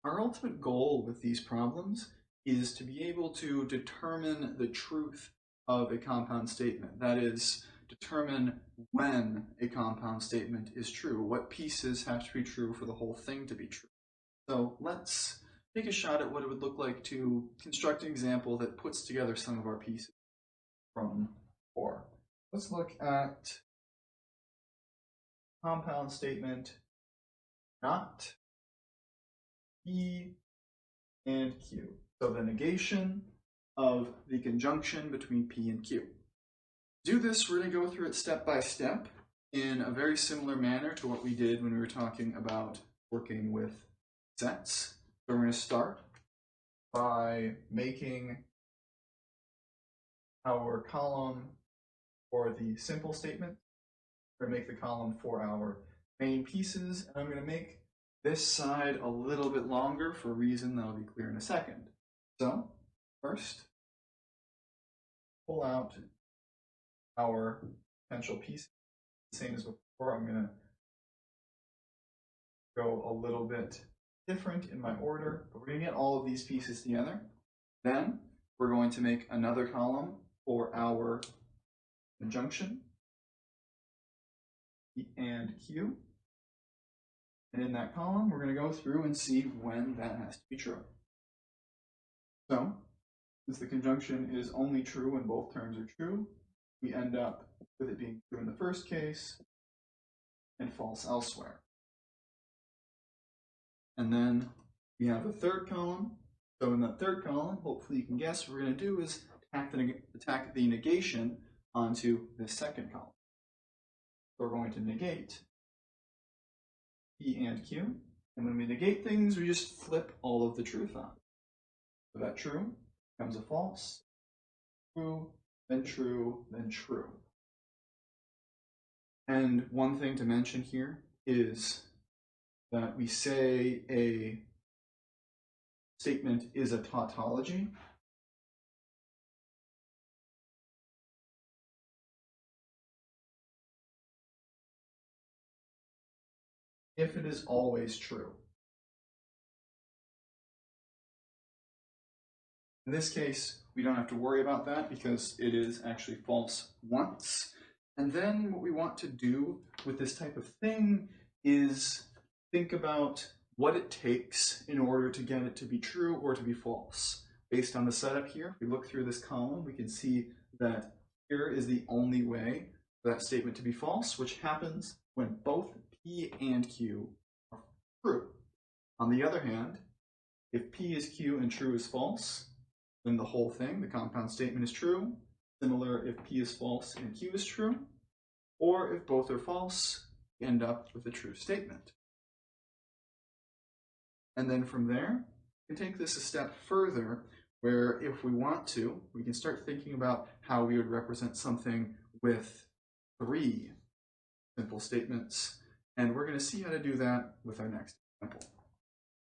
Our ultimate goal with these problems is to be able to determine the truth of a compound statement. That is, determine when a compound statement is true, what pieces have to be true for the whole thing to be true. So let's take a shot at what it would look like to construct an example that puts together some of our pieces from 4. Let's look at compound statement not P and Q. So the negation of the conjunction between P and Q. To do this, we're going to go through it step by step in a very similar manner to what we did when we were talking about working with sets. So we're going to start by making our column for the simple statement. We're going to make the column for our main pieces, and I'm going to make this side a little bit longer for a reason that'll be clear in a second. So first, pull out our potential piece. Same as before, I'm going to go a little bit different in my order, but we're going to get all of these pieces together. Then we're going to make another column for our conjunction, P and Q. And in that column, we're going to go through and see when that has to be true. So, since the conjunction is only true when both terms are true, we end up with it being true in the first case and false elsewhere. And then we have a third column. So in that third column, hopefully you can guess what we're going to do is attack the negation onto this second column. So we're going to negate P and Q. And when we negate things, we just flip all of the truth on. So that true becomes a false, true, then true, then true. And one thing to mention here is that we say a statement is a tautology. If it is always true. In this case, we don't have to worry about that because it is actually false once. And then what we want to do with this type of thing is think about what it takes in order to get it to be true or to be false. Based on the setup here, if we look through this column, we can see that here is the only way for that statement to be false, which happens when both P and Q are true. On the other hand, if P is Q and true is false, then the whole thing, the compound statement, is true. Similar if P is false and Q is true. Or if both are false, we end up with a true statement. And then from there, we can take this a step further, where if we want to, we can start thinking about how we would represent something with 3 simple statements. And we're going to see how to do that with our next example.